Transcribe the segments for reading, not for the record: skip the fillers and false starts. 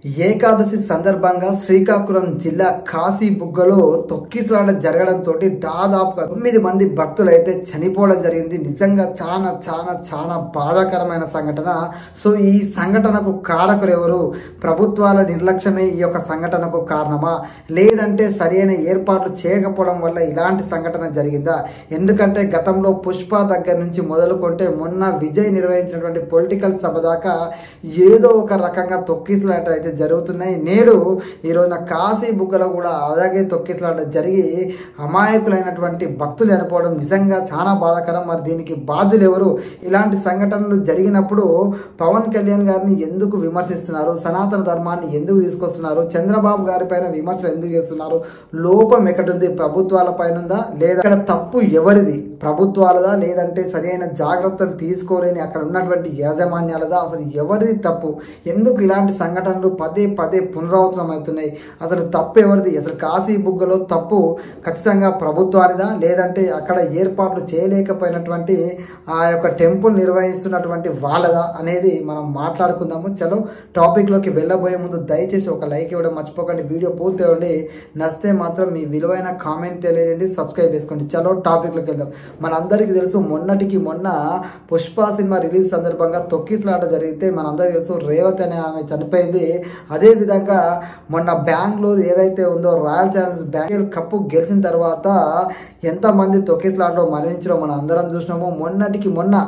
ఏకాదశి సందర్భంగా శ్రీకాకుళం జిల్లా కాశీబుగ్గలో తొక్కిసలాట జరగడంతో దాదాపుగా 9 మంది భక్తులు అయితే చనిపోవడం జరిగింది. నిజంగా చాలా చాలా చాలా బాధాకరమైన సంఘటన. సో ఈ సంఘటనకు కారకులు ఎవరు? ప్రభుత్వాల నిర్లక్ష్యమే ఈ యొక్క సంఘటనకు కారణమా, లేదంటే సరైన ఏర్పాట్లు చేయకపోవడం వల్ల ఇలాంటి సంఘటన జరిగిందా? ఎందుకంటే గతంలో పుష్ప దగ్గర నుంచి మొదలుకుంటే మొన్న విజయ్ నిర్వహించినటువంటి పొలిటికల్ సభ దాకా ఏదో ఒక రకంగా తొక్కిసలాట అయితే జరుగుతున్నాయి. నేడు ఈ రోజున కాశీబుగ్గలో కూడా అలాగే తొక్కిసలాట జరిగి అమాయకులైనటువంటి భక్తులు చనిపోవడం నిజంగా చాలా బాధాకరం. మరి దీనికి బాధ్యులు ఎవరు? ఇలాంటి సంఘటనలు జరిగినప్పుడు పవన్ కళ్యాణ్ గారిని ఎందుకు విమర్శిస్తున్నారు? సనాతన ధర్మాన్ని ఎందుకు తీసుకొస్తున్నారు? చంద్రబాబు గారి పైన విమర్శలు ఎందుకు చేస్తున్నారు? లోపం ఎక్కడుంది? ప్రభుత్వాల పైన ఉందా, లేదా ఇక్కడ తప్పు ఎవరిది? ప్రభుత్వాలదా, లేదంటే సరైన జాగ్రత్తలు తీసుకోలేని అక్కడ ఉన్నటువంటి యాజమాన్యాలదా? అసలు ఎవరిది తప్పు? ఎందుకు ఇలాంటి సంఘటనలు పదే పదే పునరావృతం అవుతున్నాయి? అసలు తప్పు ఎవరిది? అసలు కాశీబుగ్గలో తప్పు ఖచ్చితంగా ప్రభుత్వానిదా, లేదంటే అక్కడ ఏర్పాట్లు చేయలేకపోయినటువంటి ఆ యొక్క టెంపుల్ నిర్వహిస్తున్నటువంటి వాళ్ళదా అనేది మనం మాట్లాడుకుందాము. చలో టాపిక్లోకి వెళ్ళబోయే ముందు దయచేసి ఒక లైక్ ఇవ్వడం మర్చిపోకండి. వీడియో పూర్తి అవ్వండి. నచ్చితే మాత్రం మీ విలువైన కామెంట్ తెలియజేయండి, సబ్స్క్రైబ్ చేసుకోండి. చలో టాపిక్లోకి వెళ్దాం. మనందరికీ తెలుసు, మొన్న పుష్ప సినిమా రిలీజ్ సందర్భంగా తొక్కిసలాట జరిగితే మనందరికీ తెలుసు రేవతి అనే ఆమె చనిపోయింది. అదే విధంగా మొన్న బెంగళూరు ఏదైతే ఉందో రాయల్ ఛాలెంజ్ బ్యాంక్ కప్పు గెలిచిన తర్వాత ఎంతమంది తొక్కిసలాటలో మరణించడం మనం అందరం చూసినాము. మొన్న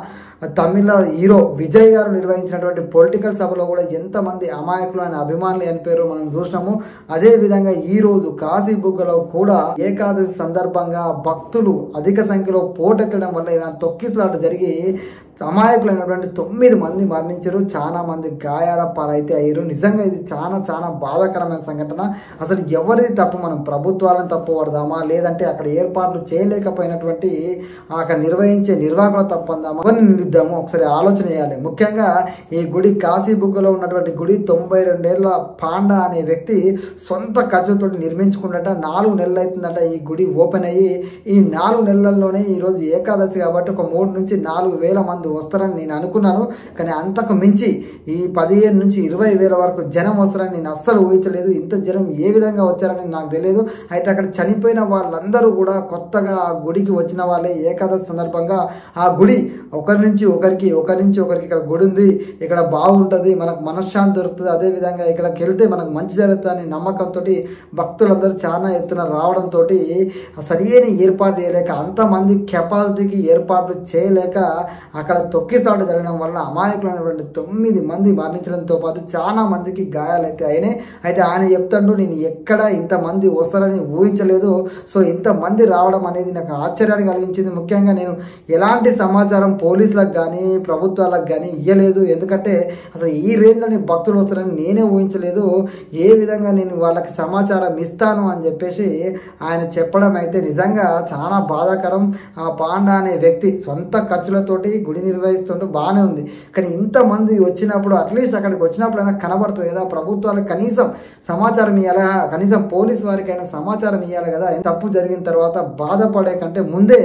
తమిళ హీరో విజయ్ గారు నిర్వహించినటువంటి పొలిటికల్ సభలో కూడా ఎంతమంది అమాయకులు అనే అభిమానులు చనిపోయారో మనం చూసినాము. అదే విధంగా ఈ రోజు కాశీబుగ్గలో కూడా ఏకాదశి సందర్భంగా భక్తులు అధిక సంఖ్యలో పోటెత్తడం వల్ల ఇలాంటి తొక్కిసలాట జరిగి అమాయకులైనటువంటి 9 మంది మరణించారు. చాలా మంది గాయాల పాలైతే అయ్యారు. నిజంగా ఇది చాలా చాలా బాధాకరమైన సంఘటన. అసలు ఎవరిది తప్పు? మనం ప్రభుత్వాలను తప్పు పడదామా, లేదంటే అక్కడ ఏర్పాట్లు చేయలేకపోయినటువంటి అక్కడ నిర్వహించే నిర్వాహకుల తప్పు అందామా? ఎవరిని నిలుద్దాము? ఒకసారి ఆలోచన చేయాలి. ముఖ్యంగా ఈ గుడి కాశీబుగ్గలో ఉన్నటువంటి గుడి 92 ఏళ్ల పాండా అనే వ్యక్తి సొంత ఖర్చుతో నిర్మించుకున్నట. 4 నెలలు అవుతుందట ఈ గుడి ఓపెన్ అయ్యి. ఈ 4 నెలల్లోనే ఈరోజు ఏకాదశి కాబట్టి ఒక 3 నుంచి 4 వేల మంది వస్తారని నేను అనుకున్నాను. కానీ అంతకు మించి ఈ 15 నుంచి 20 వేల వరకు జనం వస్తారని నేను అస్సలు ఊహించలేదు. ఇంత జనం ఏ విధంగా వచ్చారని నాకు తెలియదు. అయితే అక్కడ చనిపోయిన వాళ్ళందరూ కూడా కొత్తగా ఆ గుడికి వచ్చిన వాళ్ళే. ఏకాదశి సందర్భంగా ఆ గుడి ఒకరి నుంచి ఒకరికి ఇక్కడ గుడి ఉంది, ఇక్కడ బాగుంటుంది, మనకు మనశ్శాంతి దొరుకుతుంది, అదేవిధంగా ఇక్కడికి వెళ్తే మనకు మంచి జరుగుతుందని నమ్మకంతో భక్తులందరూ చాలా ఎత్తున రావడంతో సరైన ఏర్పాటు చేయలేక, అంతమంది కెపాసిటీకి ఏర్పాట్లు చేయలేక అక్కడ తొక్కిసలాట జరగడం వల్ల అమాయకులైనటువంటి 9 మంది మరణించడంతో పాటు చాలా మందికి గాయాలు అయితే అయినాయి. అయితే ఆయన చెప్తాడు, నేను ఎక్కడ ఇంతమంది వస్తారని ఊహించలేదు. సో ఇంతమంది రావడం అనేది నాకు ఆశ్చర్యాన్ని కలిగించింది. ముఖ్యంగా నేను ఎలాంటి సమాచారం పోలీసులకు కానీ ప్రభుత్వాలకు కానీ ఇవ్వలేదు. ఎందుకంటే అసలు ఈ రేంజ్లో భక్తులు వస్తారని నేనే ఊహించలేదు. ఏ విధంగా నేను వాళ్ళకి సమాచారం ఇస్తాను అని చెప్పేసి ఆయన చెప్పడం అయితే నిజంగా చాలా బాధాకరం. ఆ పాండా అనే వ్యక్తి సొంత ఖర్చులతోటి గుడి నిర్వహిస్తుంటే బాగానే ఉంది. కానీ ఇంతమంది వచ్చినప్పుడు అట్లీస్ట్ అక్కడికి వచ్చినప్పుడైనా కనబడుతుంది కదా, ప్రభుత్వాలకు కనీసం సమాచారం ఇవ్వాలి, కనీసం పోలీసు వారికైనా సమాచారం ఇవ్వాలి కదా. తప్పు జరిగిన తర్వాత బాధపడే కంటే ముందే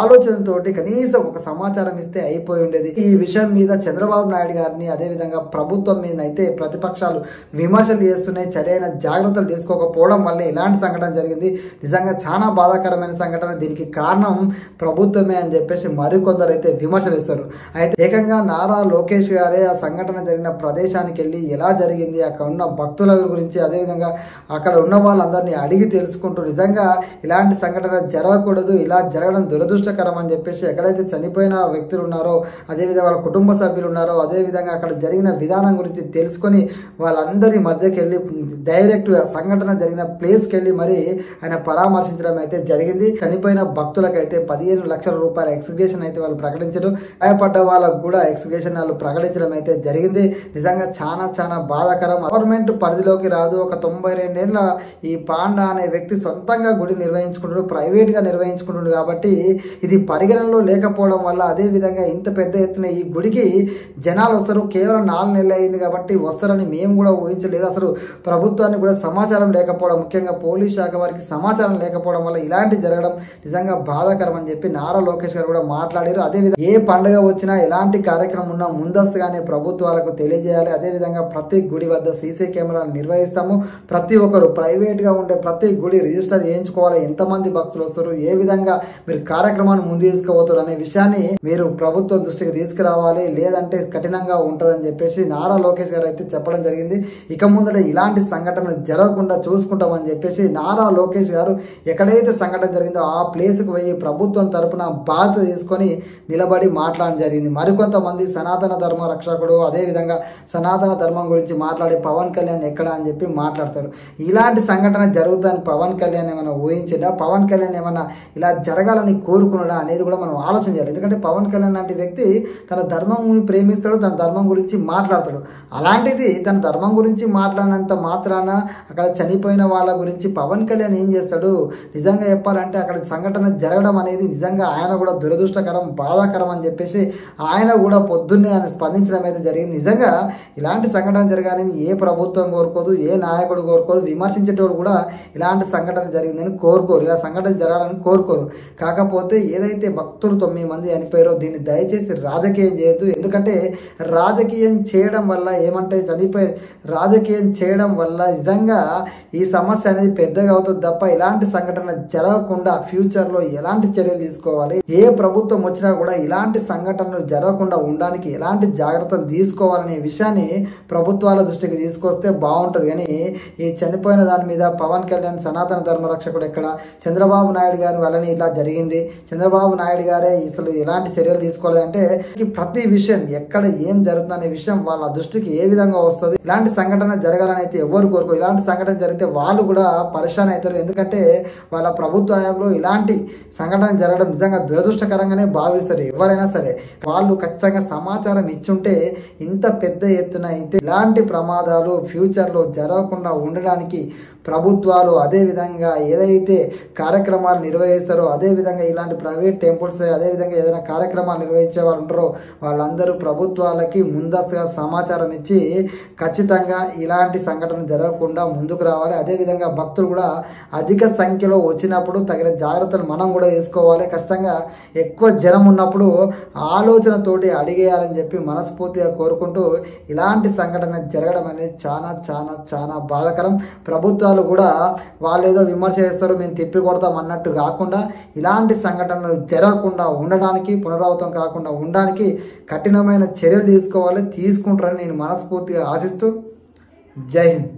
ఆలోచనతోటి కనీసం ఒక సమాచారం ఇస్తే అయిపోయి ఉండేది. ఈ విషయం మీద చంద్రబాబు నాయుడు గారిని, అదేవిధంగా ప్రభుత్వం మీద అయితే ప్రతిపక్షాలు విమర్శలు చేస్తున్నాయి. సరైన జాగ్రత్తలు తీసుకోకపోవడం వల్ల ఇలాంటి సంఘటన జరిగింది. నిజంగా చాలా బాధాకరమైన సంఘటన. దీనికి కారణం ప్రభుత్వమే అని చెప్పేసి మరికొందరు అయితే విమర్శలు ఇస్తారు. అయితే ఏకంగా నారా లోకేష్ గారే ఆ సంఘటన జరిగిన ప్రదేశానికి వెళ్ళి ఎలా జరిగింది, అక్కడ ఉన్న భక్తుల గురించి, అదేవిధంగా అక్కడ ఉన్న వాళ్ళందరినీ అడిగి తెలుసుకుంటూ నిజంగా ఇలాంటి సంఘటన జరగకూడదు, ఇలా జరగడం దురదృష్టకరం అని చెప్పేసి ఎక్కడైతే చనిపోయిన వ్యక్తులు ఉన్నారో, అదేవిధంగా వాళ్ళ కుటుంబ సభ్యులు ఉన్నారో, అదేవిధంగా అక్కడ జరిగిన విధానం గురించి తెలుసుకొని వాళ్ళందరి మధ్యకి వెళ్ళి డైరెక్ట్ సంఘటన జరిగిన ప్లేస్కి వెళ్ళి మరి ఆయన పరామర్శించడం అయితే జరిగింది. చనిపోయిన భక్తులకైతే 15 లక్షల రూపాయల ఎక్స్గ్రేషన్ అయితే వాళ్ళు ప్రకటించారు. గాయపడ్డ వాళ్ళకు కూడా ఎక్స్గ్రేషన్ వాళ్ళు ప్రకటించడం అయితే జరిగింది. నిజంగా చాలా చాలా బాధాకరం. గవర్నమెంట్ పరిధిలోకి రాదు. ఒక 92 ఏళ్ళ ఈ పాండా అనే వ్యక్తి సొంతంగా గుడి నిర్వహించుకుంటాడు, ప్రైవేట్ గా నిర్వహించుకుంటాడు. కాబట్టి ఇది పరిగణనలో లేకపోవడం వల్ల, అదే విధంగా ఇంత పెద్ద ఎత్తున ఈ గుడికి జనాలు వస్తారు. కేవలం 4 నెలలు అయింది కాబట్టి వస్తారని మేము కూడా ఊహించలేదు. అసలు ప్రభుత్వానికి కూడా సమాచారం లేకపోవడం, ముఖ్యంగా పోలీస్ శాఖ వారికి సమాచారం లేకపోవడం వల్ల ఇలాంటి జరగడం నిజంగా బాధాకరం అని చెప్పి నారా లోకేష్ గారు కూడా మాట్లాడారు. అదేవిధంగా ఏ పండుగ వచ్చినా ఎలాంటి కార్యక్రమం ఉన్నా ముందస్తుగానే ప్రభుత్వాలకు తెలియజేయాలి. అదేవిధంగా ప్రతి గుడి వద్ద సీసీ కెమెరాలు నిర్వహిస్తాము. ప్రతి ఒక్కరు ప్రైవేట్గా ఉండే ప్రతి గుడి రిజిస్టర్ చేయించుకోవాలి. ఎంతమంది భక్తులు వస్తారు, ఏ విధంగా మీరు కార్యక్రమాన్ని ముందు తీసుకుపోతారు అనే విషయాన్ని మీరు ప్రభుత్వం దృష్టికి తీసుకురావాలి. లేదంటే కఠినంగా ఉంటుందని చెప్పేసి నారా లోకేష్ గారు అయితే చెప్పడం జరిగింది. ఇక ముందట ఇలాంటి సంఘటనలు జరగకుండా చూసుకుంటామని చెప్పేసి నారా లోకేష్ గారు ఎక్కడైతే సంఘటన జరిగిందో ఆ ప్లేస్కి పోయి ప్రభుత్వం తరపున బాధ్యత తీసుకొని నిలబడి మాట్లాడడం జరిగింది. మరికొంతమంది సనాతన ధర్మ రక్షకుడు, అదేవిధంగా సనాతన ధర్మం గురించి మాట్లాడే పవన్ కళ్యాణ్ ఎక్కడ అని చెప్పి మాట్లాడతారు. ఇలాంటి సంఘటన జరుగుతుందని పవన్ కళ్యాణ్ ఏమైనా ఊహించిందా, పవన్ కళ్యాణ్ ఏమైనా ఇలా జరగాలని కోరుకున్నాడా అనేది కూడా మనం ఆలోచన చేయాలి. ఎందుకంటే పవన్ కళ్యాణ్ లాంటి వ్యక్తి తన ధర్మం ప్రేమిస్తాడు, తన ధర్మం గురించి మాట్లాడతాడు. అలాంటిది తన ధర్మం గురించి మాట్లాడినంత మాత్రాన అక్కడ చనిపోయిన వాళ్ళ గురించి పవన్ కళ్యాణ్ ఏం చేస్తాడు? నిజంగా చెప్పాలంటే అక్కడ సంఘటన జరగడం అనేది నిజంగా ఆయన కూడా దురదృష్టకరం, బాధాకరం అని చెప్పేసి ఆయన కూడా పొద్దున్నే ఆయన స్పందించడం అయితే జరిగింది. నిజంగా ఇలాంటి సంఘటన జరగాలని ఏ ప్రభుత్వం కోరుకోదు, ఏ నాయకుడు కోరుకోదు, విమర్శించేటోడు కూడా ఇలాంటి సంఘటన జరిగిందని కోరుకోరు, ఇలా సంఘటన జరగాలని కోరుకోరు. కాకపోతే ఏదైతే భక్తులు 9 మంది చనిపోయారో దీన్ని దయచేసి రాజకీయం చేయొద్దు. ఎందుకంటే రాజకీయం చేయడం వల్ల ఏమంటే రాజకీయం చేయడం వల్ల నిజంగా ఈ సమస్య అనేది పెద్దగా అవుతుంది తప్ప ఇలాంటి సంఘటన జరగకుండా ఫ్యూచర్లో ఎలాంటి చర్యలు తీసుకోవాలి, ఏ ప్రభుత్వం వచ్చినా కూడా ఇలాంటి సంఘటనలు జరగకుండా ఉండడానికి ఎలాంటి జాగ్రత్తలు తీసుకోవాలనే విషయాన్ని ప్రభుత్వాల దృష్టికి తీసుకొస్తే బాగుంటుంది. కానీ ఈ చనిపోయిన దాని మీద పవన్ కళ్యాణ్ సనాతన ధర్మ రక్షకుడు ఎక్కడ, చంద్రబాబు నాయుడు గారి వల్లనే ఇలా జరిగింది, చంద్రబాబు నాయుడు గారే అసలు ఎలాంటి చర్యలు తీసుకోలేదంటే ప్రతి విషయం ఎక్కడ ఏం జరుగుతుందనే విషయం వాళ్ళ దృష్టికి ఏ విధంగా వస్తుంది. ఇలాంటి సంఘటన జరగాలని అయితే ఎవరు కోరుకో, ఇలాంటి సంఘటన జరిగితే వాళ్ళు కూడా పరిశాన్ అవుతారు. ఎందుకంటే వాళ్ళ ప్రభుత్వంలో ఇలాంటి సంఘటన జరగడం నిజంగా దురదృష్టకరంగానే భావిస్తారు ఎవరైనా సరే. వాళ్ళు ఖచ్చితంగా సమాచారం ఇచ్చుంటే ఇంత పెద్ద ఎత్తున అయితే ఇలాంటి ప్రమాదాలు ఫ్యూచర్లో జరగకుండా ఉండడానికి ప్రభుత్వాలు అదేవిధంగా ఏదైతే కార్యక్రమాలు నిర్వహిస్తారో, అదేవిధంగా ఇలాంటి ప్రైవేట్ టెంపుల్స్, అదేవిధంగా ఏదైనా కార్యక్రమాలు నిర్వహించే వాళ్ళు ఉంటారో వాళ్ళందరూ ప్రభుత్వాలకి ముందస్తుగా సమాచారం ఇచ్చి ఖచ్చితంగా ఇలాంటి సంఘటన జరగకుండా ముందుకు రావాలి. అదేవిధంగా భక్తులు కూడా అధిక సంఖ్యలో వచ్చినప్పుడు తగిన జాగ్రత్తలు మనం కూడా వేసుకోవాలి. ఖచ్చితంగా ఎక్కువ జనం ఉన్నప్పుడు ఆలోచనతోటి అడిగేయాలని చెప్పి మనస్ఫూర్తిగా కోరుకుంటూ ఇలాంటి సంఘటన జరగడం అనేది చాలా చాలా చాలా బాధాకరం. ప్రభుత్వాలు కూడా వాళ్ళు ఏదో విమర్శ చేస్తారు, మేము తిప్పి కొడతాం అన్నట్టు కాకుండా ఇలాంటి సంఘటనలు జరగకుండా ఉండడానికి, పునరావృతం కాకుండా ఉండడానికి కఠినమైన చర్యలు తీసుకోవాలి, తీసుకుంటారని నేను మనస్ఫూర్తిగా ఆశిస్తూ జై హింద్.